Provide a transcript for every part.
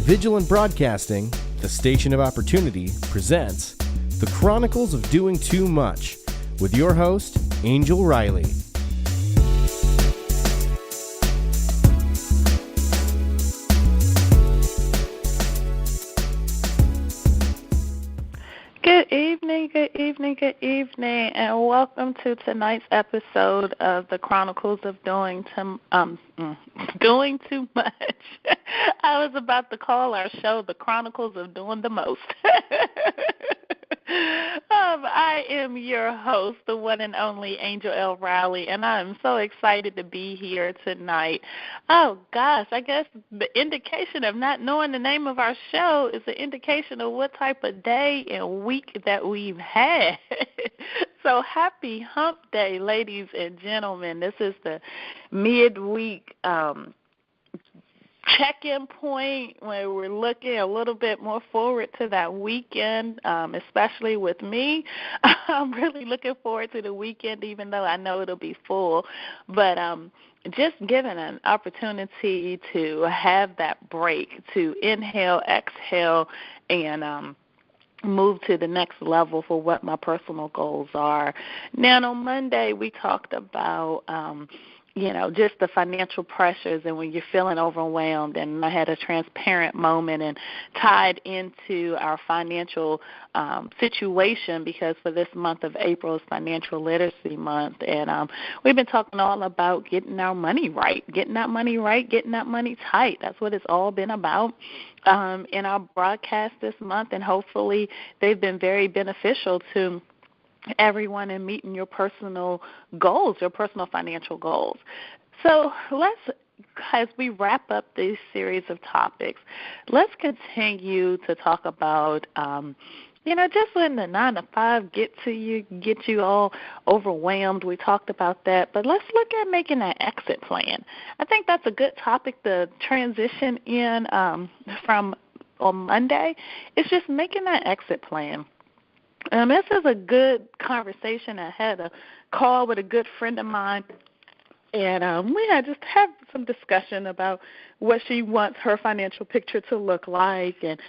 VIGILANT Broadcasting, the station of opportunity, presents The Chronicles of Doing Too Much with your host, Angel Riley. Good evening, and welcome to tonight's episode of the Chronicles of Doing Too Much. I was about to call our show the Chronicles of Doing the Most. I am your host, the one and only Angel L. Riley, and I am so excited to be here tonight. Oh, gosh, I guess the indication of not knowing the name of our show is an indication of what type of day and week that we've had. So happy hump day, ladies and gentlemen. This is the midweek check-in point where we're looking a little bit more forward to that weekend, especially with me. I'm really looking forward to the weekend, even though I know it'll be full. But just given an opportunity to have that break, to inhale, exhale, and move to the next level for what my personal goals are. Now, on Monday, we talked about just the financial pressures and when you're feeling overwhelmed. And I had a transparent moment and tied into our financial situation because for this month of April is Financial Literacy Month. And we've been talking all about getting our money right, getting that money right, getting that money tight. That's what it's all been about in our broadcast this month. And hopefully they've been very beneficial to everyone in meeting your personal goals, your personal financial goals. So as we wrap up this series of topics, let's continue to talk about, just when the 9 to 5 get you all overwhelmed. We talked about that, but let's look at making an exit plan. I think that's a good topic to transition in from on Monday. It's just making that exit plan. This is a good conversation. I had a call with a good friend of mine, and we had just had some discussion about what she wants her financial picture to look like. And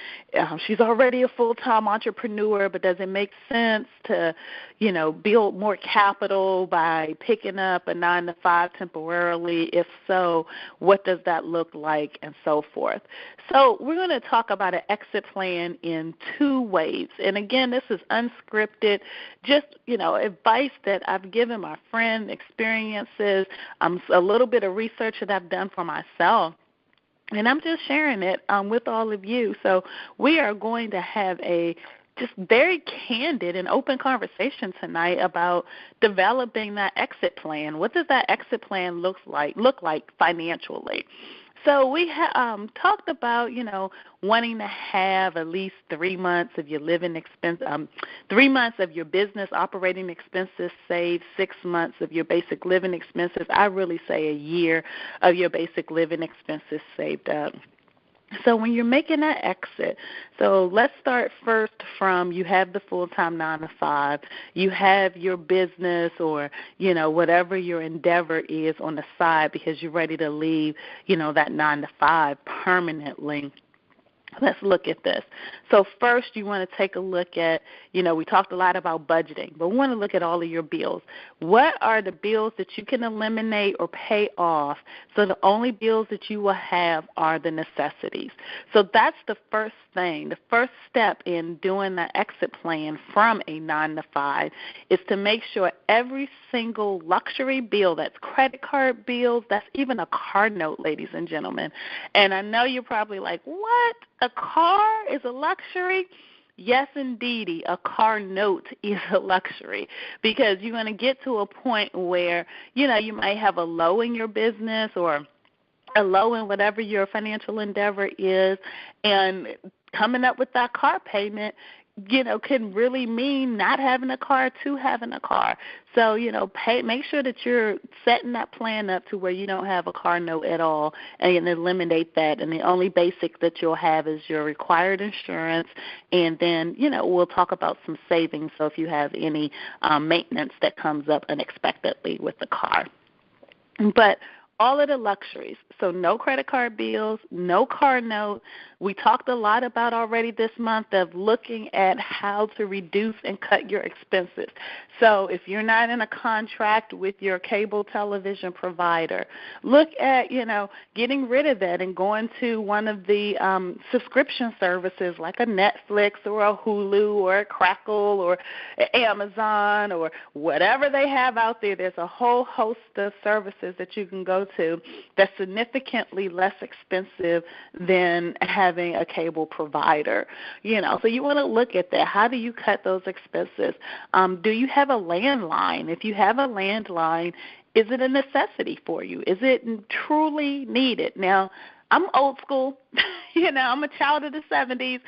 she's already a full-time entrepreneur, but does it make sense to, build more capital by picking up a 9 to 5 temporarily? If so, what does that look like, and so forth? So we're going to talk about an exit plan in 2 ways. And again, this is unscripted, just, advice that I've given my friend, experiences, a little bit of research that I've done for myself. And I'm just sharing it with all of you. So we are going to have a just very candid and open conversation tonight about developing that exit plan. What does that exit plan look like financially? So we talked about, wanting to have at least 3 months of your living expense, 3 months of your business operating expenses saved, 6 months of your basic living expenses. I really say a year of your basic living expenses saved up. So when you're making that exit, so let's start first from you have the full-time 9 to 5, you have your business or, whatever your endeavor is on the side because you're ready to leave, that 9 to 5 permanently. Let's look at this. So first you want to take a look at, we talked a lot about budgeting, but we want to look at all of your bills. What are the bills that you can eliminate or pay off so the only bills that you will have are the necessities? So that's the first thing. The first step in doing the exit plan from a 9 to 5 is to make sure every single luxury bill, that's credit card bills, that's even a car note, ladies and gentlemen. And I know you're probably like, what? A car is a luxury? Yes, indeedy, a car note is a luxury because you're going to get to a point where, you might have a low in your business or a low in whatever your financial endeavor is, and coming up with that car payment, can really mean not having a car to having a car. So, make sure that you're setting that plan up to where you don't have a car note at all and eliminate that. And the only basic that you'll have is your required insurance. And then, we'll talk about some savings. So if you have any maintenance that comes up unexpectedly with the car. But all of the luxuries. So no credit card bills, no car note. We talked a lot about already this month of looking at how to reduce and cut your expenses. So if you're not in a contract with your cable television provider, look at, getting rid of that and going to one of the subscription services like a Netflix or a Hulu or a Crackle or Amazon or whatever they have out there. There's a whole host of services that you can go to that's significantly less expensive than having a cable provider. So you want to look at that. How do you cut those expenses? Do you have a landline? If you have a landline, is it a necessity for you? Is it truly needed? Now, I'm old school. I'm a child of the 70s.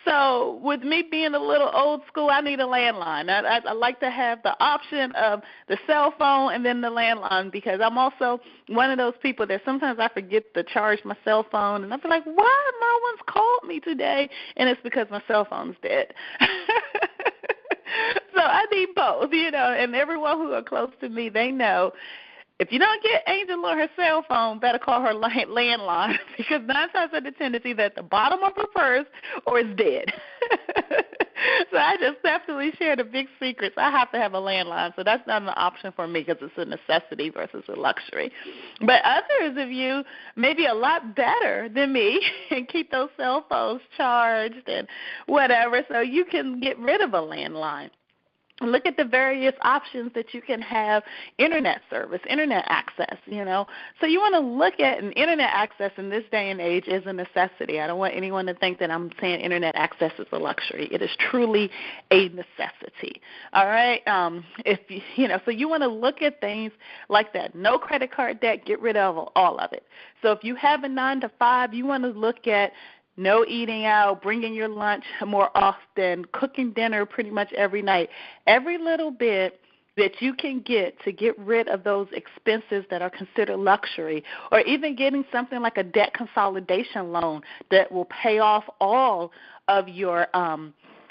So with me being a little old school, I need a landline. I like to have the option of the cell phone and then the landline, because I'm also one of those people that sometimes I forget to charge my cell phone, and I feel like, why no one's called me today? And it's because my cell phone's dead. So I need both, and everyone who are close to me, they know if you don't get Angel on her cell phone, better call her landline, because 9 times out of 10 it's either at the bottom of her purse or it's dead. So I just definitely share the big secrets. I have to have a landline, so that's not an option for me because it's a necessity versus a luxury. But others of you may be a lot better than me and keep those cell phones charged and whatever, so you can get rid of a landline. Look at the various options that you can have, internet service, internet access, So you want to look at, and internet access in this day and age is a necessity. I don't want anyone to think that I'm saying internet access is a luxury. It is truly a necessity, all right? So you want to look at things like that. No credit card debt, get rid of all of it. So if you have a 9 to 5, you want to look at no eating out, bringing your lunch more often, cooking dinner pretty much every night. Every little bit that you can get to get rid of those expenses that are considered luxury, or even getting something like a debt consolidation loan that will pay off all of your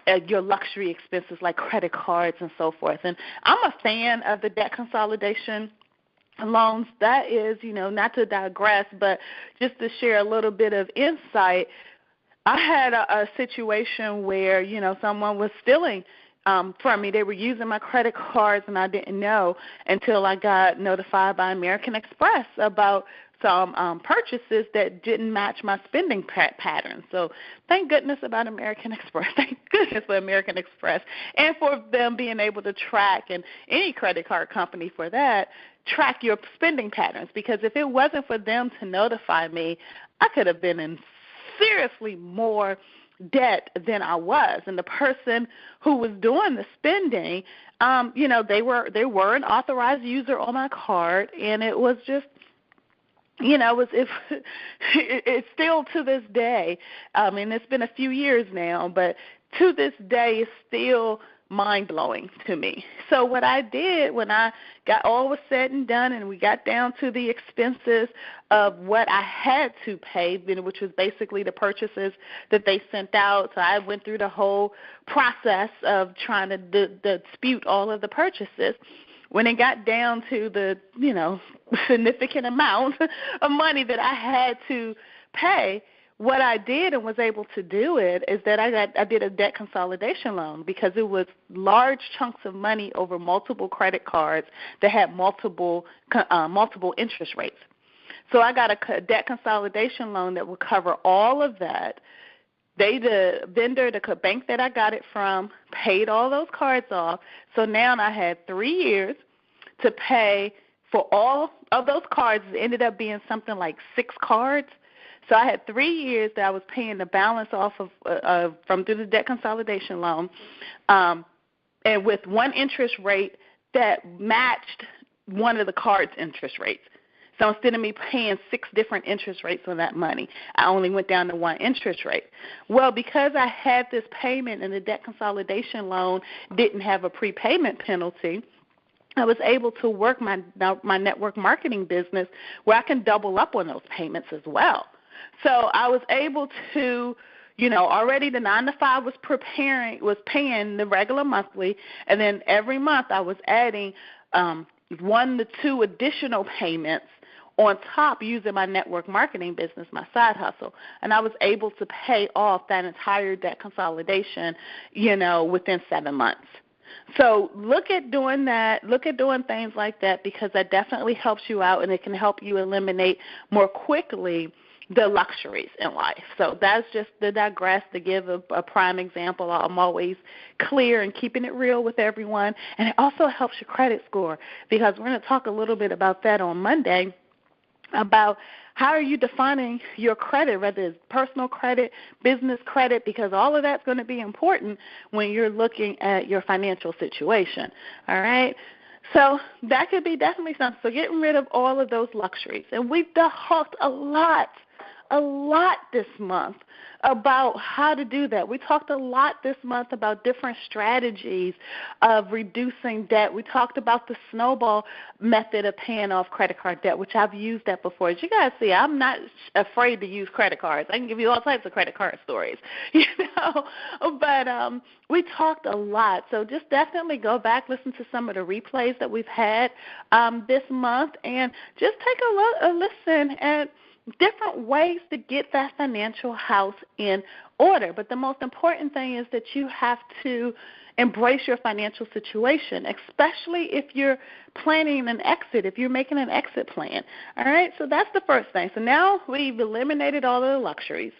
luxury expenses like credit cards and so forth. And I'm a fan of the debt consolidation loans. That is, not to digress, but just to share a little bit of insight. I had a situation where, someone was stealing from me. They were using my credit cards, and I didn't know until I got notified by American Express about some purchases that didn't match my spending pattern. So thank goodness about American Express. Thank goodness for American Express, and for them being able to track, and any credit card company for that, track your spending patterns. Because if it wasn't for them to notify me, I could have been in seriously more debt than I was. And the person who was doing the spending, they were an authorized user on my card, and it was just, it's still to this day. I mean, it's been a few years now, but to this day, it's still mind-blowing to me. So what I did when I got all was said and done, and we got down to the expenses of what I had to pay, which was basically the purchases that they sent out. So I went through the whole process of trying to dispute all of the purchases. When it got down to the, significant amount of money that I had to pay, what I did and was able to do it is that I did a debt consolidation loan, because it was large chunks of money over multiple credit cards that had multiple interest rates. So I got a debt consolidation loan that would cover all of that. The vendor, the bank that I got it from, paid all those cards off. So now I had 3 years to pay for all of those cards. It ended up being something like 6 cards. So I had 3 years that I was paying the balance off of from through the debt consolidation loan, and with one interest rate that matched one of the card's interest rates. So instead of me paying 6 different interest rates on that money, I only went down to one interest rate. Well, because I had this payment and the debt consolidation loan didn't have a prepayment penalty, I was able to work my network marketing business where I can double up on those payments as well. So I was able to, already the 9 to 5 was paying the regular monthly, and then every month I was adding 1 to 2 additional payments on top using my network marketing business, my side hustle. And I was able to pay off that entire debt consolidation, within 7 months. So look at doing that. Look at doing things like that, because that definitely helps you out, and it can help you eliminate more quickly the luxuries in life. So that's just to digress, to give a prime example. I'm always clear and keeping it real with everyone. And it also helps your credit score, because we're going to talk a little bit about that on Monday, about how are you defining your credit, whether it's personal credit, business credit, because all of that's going to be important when you're looking at your financial situation, all right? So that could be definitely something. So getting rid of all of those luxuries. And we've talked a lot this month about how to do that. We talked a lot this month about different strategies of reducing debt. We talked about the snowball method of paying off credit card debt, which I've used that before. As you guys see, I'm not afraid to use credit cards. I can give you all types of credit card stories, But we talked a lot. So just definitely go back, listen to some of the replays that we've had this month, and just take a listen at different ways to get that financial house in order. But the most important thing is that you have to embrace your financial situation, especially if you're planning an exit, if you're making an exit plan. All right, so that's the first thing. So now we've eliminated all of the luxuries.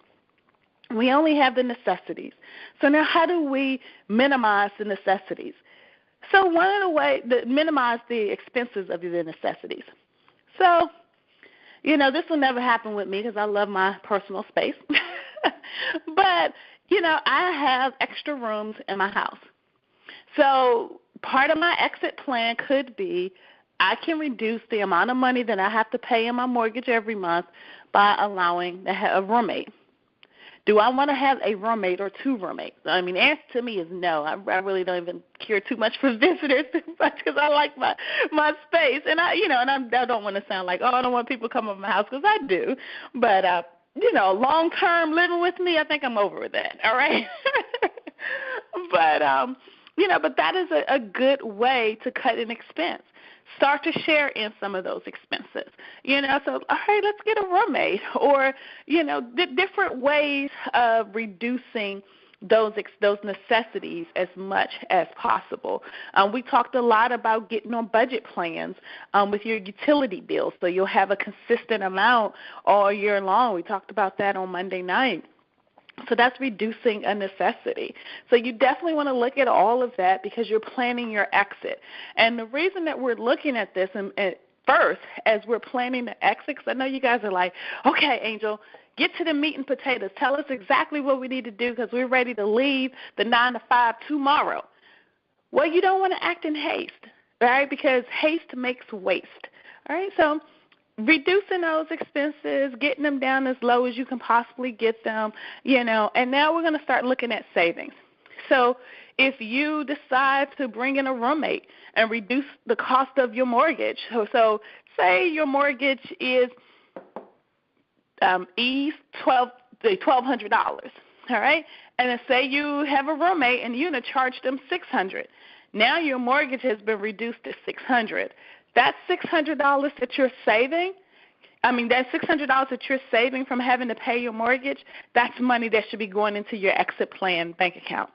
We only have the necessities. So now how do we minimize the necessities? So one of the ways to minimize the expenses of the necessities. So this will never happen with me because I love my personal space. But, I have extra rooms in my house. So part of my exit plan could be I can reduce the amount of money that I have to pay in my mortgage every month by allowing to have a roommate. Do I want to have a roommate or two roommates? I mean, the answer to me is no. I really don't even care too much for visitors because I like my space. And I don't want to sound like, I don't want people coming to my house, because I do. But, long-term living with me, I think I'm over with that, all right? But that is a good way to cut an expense. Start to share in some of those expenses. So, all right, let's get a roommate, or, different ways of reducing those necessities as much as possible. We talked a lot about getting on budget plans with your utility bills, so you'll have a consistent amount all year long. We talked about that on Monday night. So that's reducing a necessity. So you definitely want to look at all of that because you're planning your exit. And the reason that we're looking at this first as we're planning the exit, because I know you guys are like, okay, Angel, get to the meat and potatoes. Tell us exactly what we need to do because we're ready to leave the 9 to 5 tomorrow. Well, you don't want to act in haste, right, because haste makes waste. All right, so reducing those expenses, getting them down as low as you can possibly get them, and now we're going to start looking at savings. So if you decide to bring in a roommate and reduce the cost of your mortgage, so say your mortgage is $1,200, all right, and then say you have a roommate and you're going to charge them $600. Now your mortgage has been reduced to $600. That $600 that you're saving, that $600 that you're saving from having to pay your mortgage, that's money that should be going into your exit plan bank account.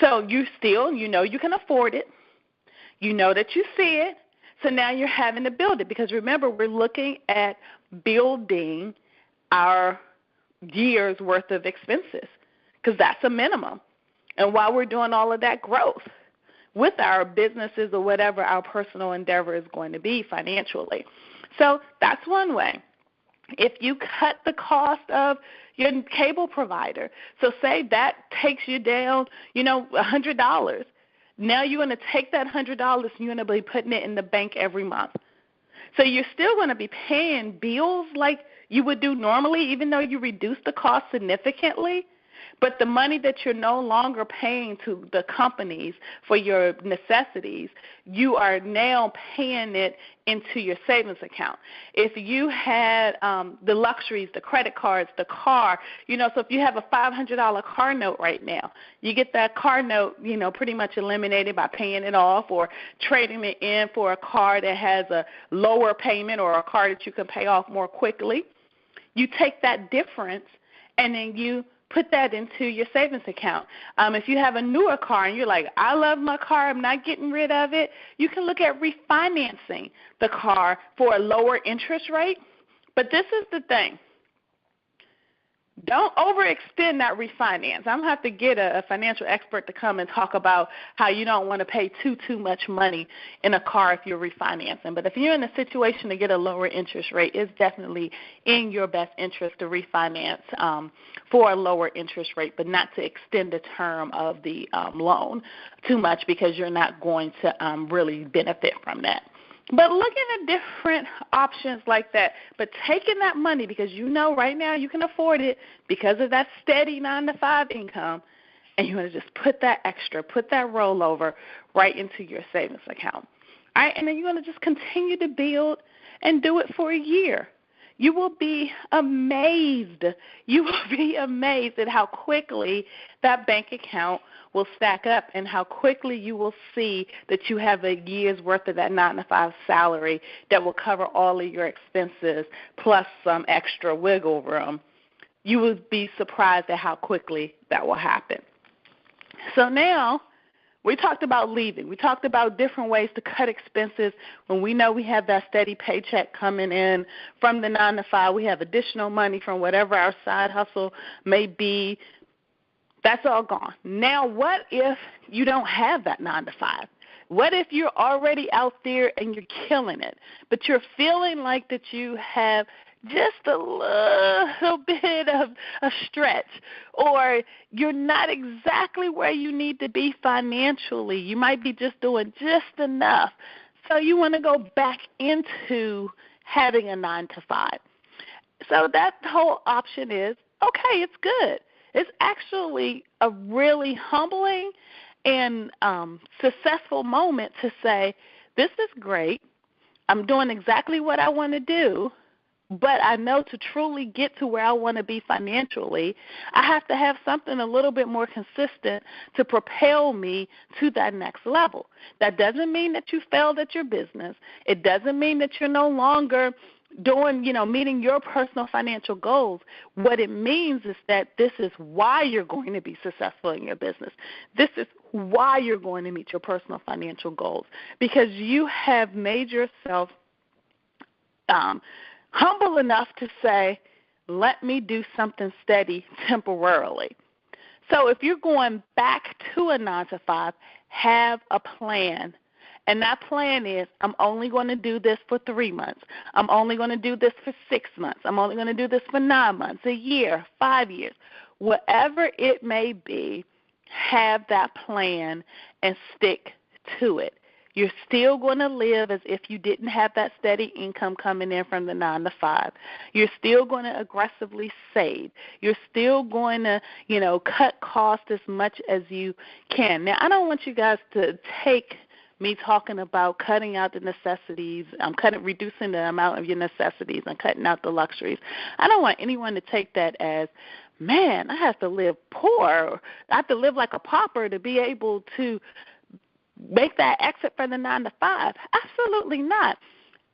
So you still, you can afford it. You know that you see it. So now you're having to build it because, remember, we're looking at building our year's worth of expenses because that's a minimum. And while we're doing all of that growth with our businesses or whatever our personal endeavor is going to be financially. So that's one way. If you cut the cost of your cable provider, so say that takes you down, $100. Now you're going to take that $100 and you're going to be putting it in the bank every month. So you're still going to be paying bills like you would do normally, even though you reduce the cost significantly. But the money that you're no longer paying to the companies for your necessities, you are now paying it into your savings account. If you had the luxuries, the credit cards, the car, so if you have a $500 car note right now, you get that car note, pretty much eliminated by paying it off or trading it in for a car that has a lower payment or a car that you can pay off more quickly. You take that difference and then you put that into your savings account. If you have a newer car and you're like, I love my car, I'm not getting rid of it, you can look at refinancing the car for a lower interest rate. But this is the thing. Don't overextend that refinance. I'm going to have to get a financial expert to come and talk about how you don't want to pay too much money in a car if you're refinancing. But if you're in a situation to get a lower interest rate, it's definitely in your best interest to refinance for a lower interest rate, but not to extend the term of the loan too much because you're not going to really benefit from that. But looking at different options like that, but taking that money because right now you can afford it because of that steady 9-to-5 income, and you want to just put that rollover right into your savings account. All right, and then you're going to just continue to build and do it for a year. You will be amazed. You will be amazed at how quickly that bank account will stack up and how quickly you will see that you have a year's worth of that 9-to-5 salary that will cover all of your expenses plus some extra wiggle room. You will be surprised at how quickly that will happen. So now we talked about leaving. We talked about different ways to cut expenses when we know we have that steady paycheck coming in from the 9-to-5. We have additional money from whatever our side hustle may be. That's all gone. Now, what if you don't have that 9-to-5? What if you're already out there and you're killing it, but you're feeling like that you have just a little bit of a stretch, or you're not exactly where you need to be financially? You might be just doing just enough. So you want to go back into having a 9-to-5. So that whole option is, okay, it's good. It's actually a really humbling and successful moment to say, this is great. I'm doing exactly what I want to do, but I know to truly get to where I want to be financially, I have to have something a little bit more consistent to propel me to that next level. That doesn't mean that you failed at your business. It doesn't mean that you're no longer doing, meeting your personal financial goals. What it means is that this is why you're going to be successful in your business. This is why you're going to meet your personal financial goals, because you have made yourself humble enough to say, let me do something steady temporarily. So if you're going back to a 9-to-5, have a plan. And that plan is, I'm only going to do this for 3 months. I'm only going to do this for 6 months. I'm only going to do this for 9 months, a year, 5 years. Whatever it may be, have that plan and stick to it. You're still going to live as if you didn't have that steady income coming in from the 9-to-5. You're still going to aggressively save. You're still going to, cut costs as much as you can. Now, I don't want you guys to take me talking about cutting out the necessities, reducing the amount of your necessities and cutting out the luxuries. I don't want anyone to take that as, man, I have to live poor. I have to live like a pauper to be able to make that exit from the 9-to-5. Absolutely not.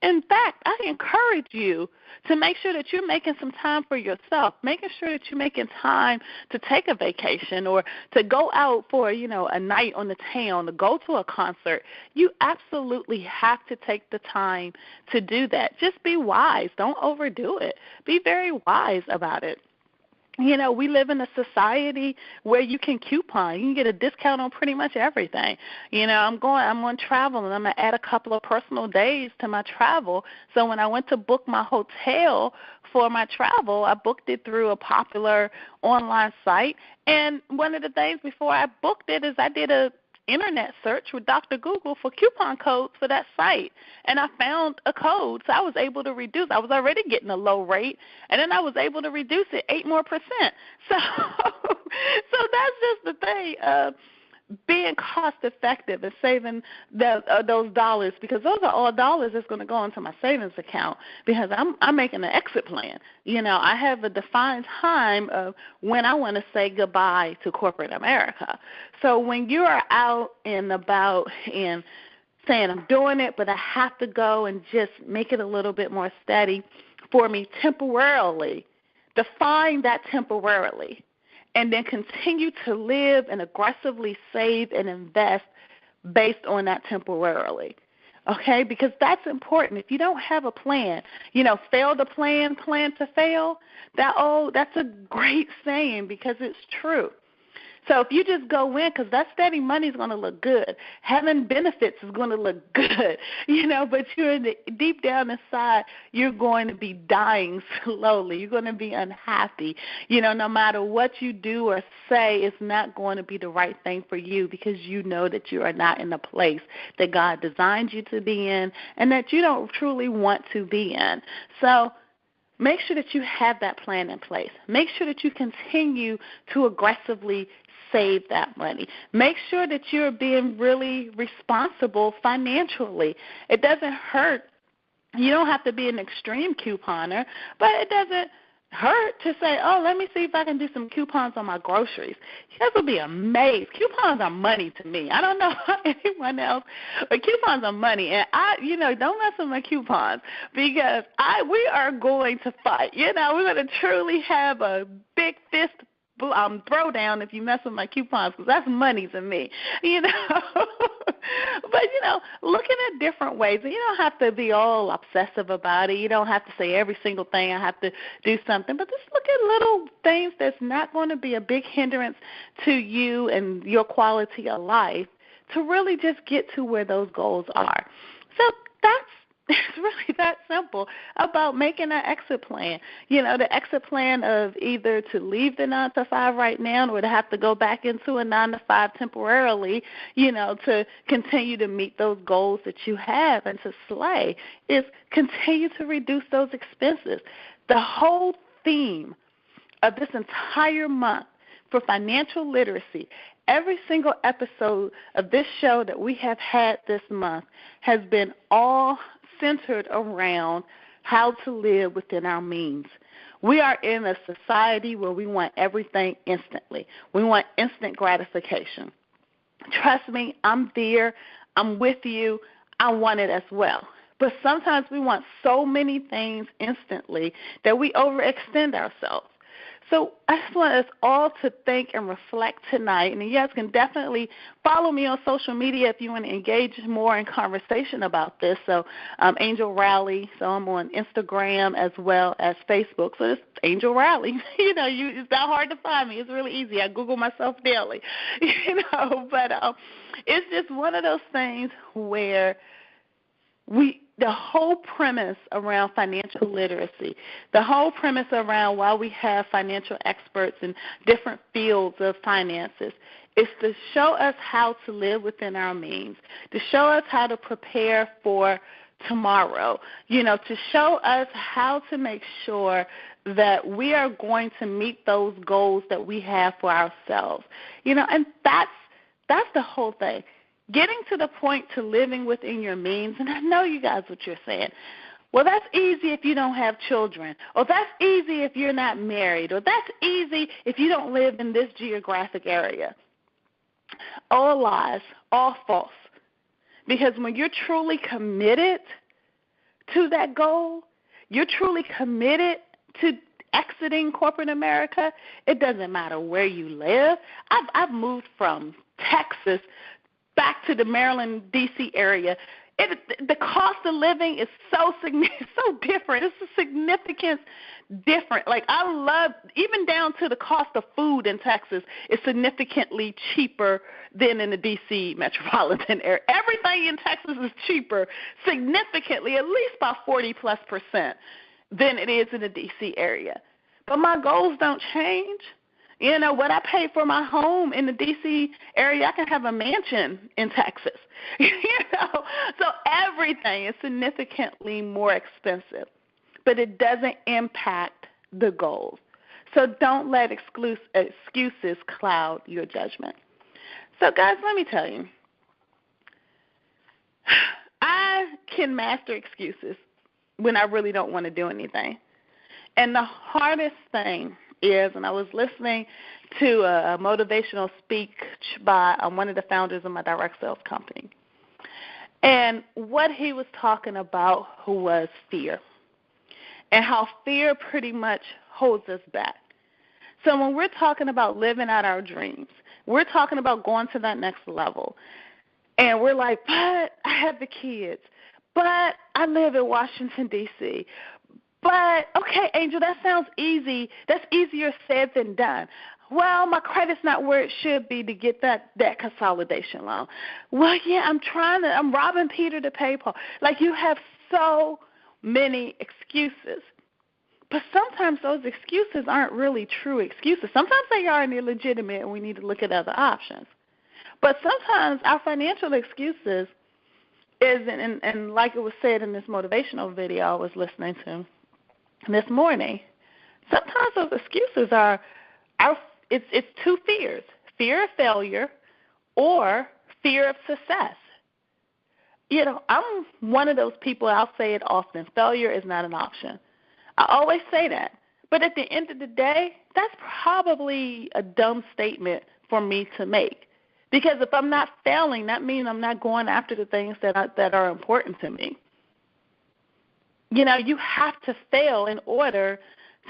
In fact, I encourage you to make sure that you're making some time for yourself, making sure that you're making time to take a vacation or to go out for, a night on the town, to go to a concert. You absolutely have to take the time to do that. Just be wise. Don't overdo it. Be very wise about it. We live in a society where you can coupon. You can get a discount on pretty much everything. I'm on travel, and I'm going to add a couple of personal days to my travel. So when I went to book my hotel for my travel, I booked it through a popular online site. And one of the things before I booked it is I did a internet search with Dr. Google for coupon codes for that site, and I found a code, so I was able to reduce. I was already getting a low rate, and then I was able to reduce it 8% more. So, so that's just the thing. Being cost effective and saving those dollars, because those are all dollars that's going to go into my savings account, because I'm making an exit plan. I have a defined time of when I want to say goodbye to corporate America. So when you are out and about and saying I'm doing it, but I have to go and just make it a little bit more steady for me temporarily, define that temporarily, and then continue to live and aggressively save and invest based on that temporarily, okay? Because that's important. If you don't have a plan, fail to plan, plan to fail, that's a great saying because it's true. So if you just go in, because that steady money is going to look good, having benefits is going to look good, but deep down inside, you're going to be dying slowly. You're going to be unhappy. No matter what you do or say, it's not going to be the right thing for you because you know that you are not in the place that God designed you to be in and that you don't truly want to be in. So make sure that you have that plan in place. Make sure that you continue to aggressively save that money. Make sure that you're being really responsible financially. It doesn't hurt. You don't have to be an extreme couponer, but it doesn't hurt to say, let me see if I can do some coupons on my groceries. You guys will be amazed. Coupons are money to me. I don't know anyone else, but coupons are money. And don't mess with my coupons because we are going to fight. We're going to truly have a big fist throwdown if you mess with my coupons because that's money to me, But, looking at different ways. You don't have to be all obsessive about it. You don't have to say every single thing I have to do something. But just look at little things that's not going to be a big hindrance to you and your quality of life to really just get to where those goals are. So it's really that simple about making an exit plan. The exit plan of either to leave the 9-to-5 right now or to have to go back into a 9-to-5 temporarily, to continue to meet those goals that you have and to slay is continue to reduce those expenses. The whole theme of this entire month for financial literacy, every single episode of this show that we have had this month has been all centered around how to live within our means. We are in a society where we want everything instantly. We want instant gratification. Trust me, I'm there. I'm with you. I want it as well. But sometimes we want so many things instantly that we overextend ourselves. So I just want us all to think and reflect tonight. And you guys can definitely follow me on social media if you want to engage more in conversation about this. So Angel Rally. So I'm on Instagram as well as Facebook. So it's Angel Rally. It's not hard to find me. It's really easy. I Google myself daily. But it's just one of those things where the whole premise around financial literacy, the whole premise around why we have financial experts in different fields of finances is to show us how to live within our means, to show us how to prepare for tomorrow, to show us how to make sure that we are going to meet those goals that we have for ourselves, and that's the whole thing. Getting to the point to living within your means, and I know you guys what you're saying. Well, that's easy if you don't have children, or that's easy if you're not married, or that's easy if you don't live in this geographic area. All lies, all false. Because when you're truly committed to that goal, you're truly committed to exiting corporate America, it doesn't matter where you live. I've moved from Texas back to the Maryland, D.C. area. The cost of living is so different. It's a significant different. Like I love, even down to the cost of food in Texas is significantly cheaper than in the D.C. metropolitan area. Everything in Texas is cheaper significantly, at least by 40+% than it is in the D.C. area. But my goals don't change. You know, what I pay for my home in the D.C. area, I can have a mansion in Texas. You know, so everything is significantly more expensive, but it doesn't impact the goals. So don't let excuses cloud your judgment. So, guys, let me tell you, I can master excuses when I really don't want to do anything. And the hardest thing is, and I was listening to a motivational speech by one of the founders of my direct sales company. And what he was talking about was fear, and how fear pretty much holds us back. So when we're talking about living out our dreams, we're talking about going to that next level. And we're like, but I have the kids, but I live in Washington, D.C., but, okay, Angel, that sounds easy. That's easier said than done. Well, my credit's not where it should be to get that consolidation loan. Well, yeah, I'm robbing Peter to pay Paul. Like, you have so many excuses. But sometimes those excuses aren't really true excuses. Sometimes they are, and they're legitimate, and we need to look at other options. But sometimes our financial excuses isn't, and like it was said in this motivational video I was listening to this morning, sometimes those excuses are it's two fears: fear of failure or fear of success. You know, I'm one of those people, I'll say it often, failure is not an option. I always say that. But at the end of the day, that's probably a dumb statement for me to make. Because if I'm not failing, that means I'm not going after the things that are important to me. You know, you have to fail in order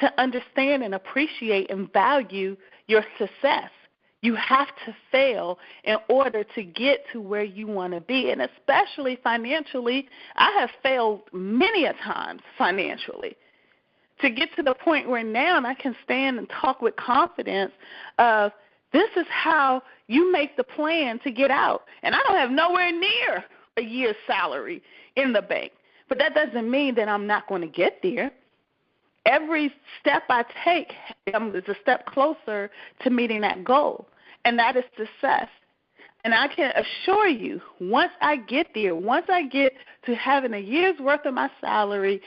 to understand and appreciate and value your success. You have to fail in order to get to where you want to be. And especially financially, I have failed many a times financially to get to the point where now I can stand and talk with confidence of, this is how you make the plan to get out. And I don't have nowhere near a year's salary in the bank. But that doesn't mean that I'm not going to get there. Every step I take is a step closer to meeting that goal, and that is success. And I can assure you, once I get there, once I get to having a year's worth of my salary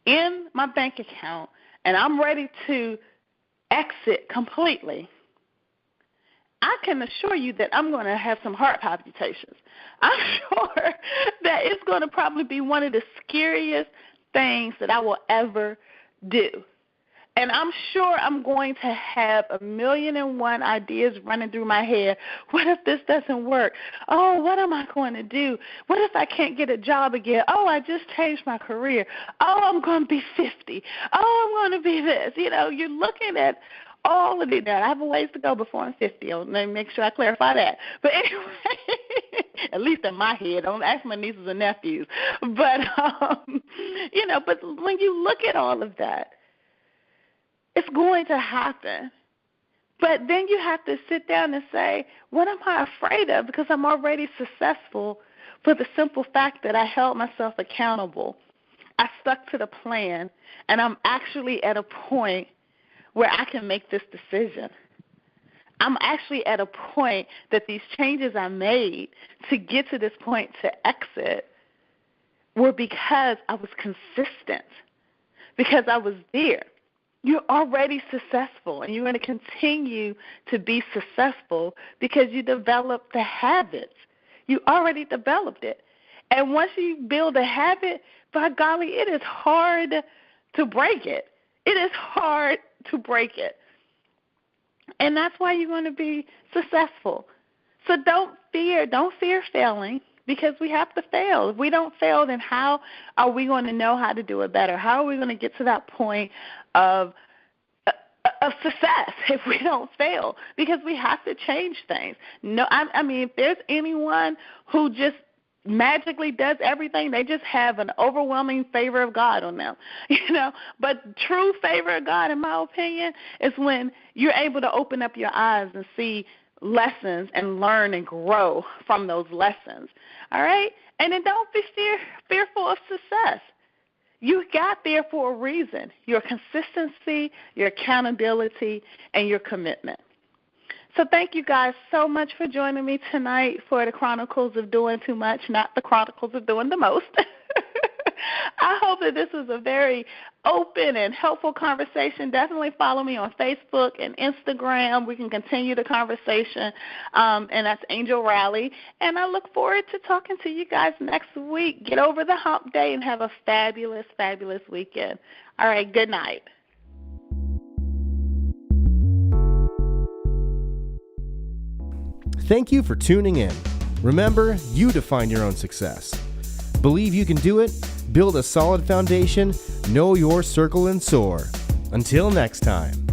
in my bank account, and I'm ready to exit completely, I can assure you that I'm going to have some heart palpitations. I'm sure that it's going to probably be one of the scariest things that I will ever do. And I'm sure I'm going to have 1,000,001 ideas running through my head. What if this doesn't work? Oh, what am I going to do? What if I can't get a job again? Oh, I just changed my career. Oh, I'm going to be 50. Oh, I'm going to be this. You know, you're looking at all of it. I have a ways to go before I'm 50. Let me make sure I clarify that. But anyway, at least in my head. Don't ask my nieces and nephews. But, you know, but when you look at all of that, it's going to happen. But then you have to sit down and say, what am I afraid of? Because I'm already successful for the simple fact that I held myself accountable. I stuck to the plan, and I'm actually at a point where I can make this decision. I'm actually at a point that these changes I made to get to this point to exit were because I was consistent, because I was there. You're already successful, and you're going to continue to be successful because you developed the habits. You already developed it. And once you build a habit, by golly, it is hard to break it. It is hard to break it. And that's why you're going to be successful. So don't fear failing, because we have to fail. If we don't fail, then how are we going to know how to do it better? How are we going to get to that point of success if we don't fail? Because we have to change things. No, I mean, if there's anyone who just magically does everything, they just have an overwhelming favor of God on them, you know. But true favor of God, in my opinion, is when you're able to open up your eyes and see lessons and learn and grow from those lessons, all right? And then don't be fearful of success. You got there for a reason: your consistency, your accountability, and your commitment. So thank you guys so much for joining me tonight for the Chronicles of Doing Too Much, not the Chronicles of Doing the Most. I hope that this was a very open and helpful conversation. Definitely follow me on Facebook and Instagram. We can continue the conversation, and that's Angel Rally. And I look forward to talking to you guys next week. Get over the hump day and have a fabulous, fabulous weekend. All right, good night. Thank you for tuning in. Remember, you define your own success. Believe you can do it, build a solid foundation, know your circle, and soar. Until next time.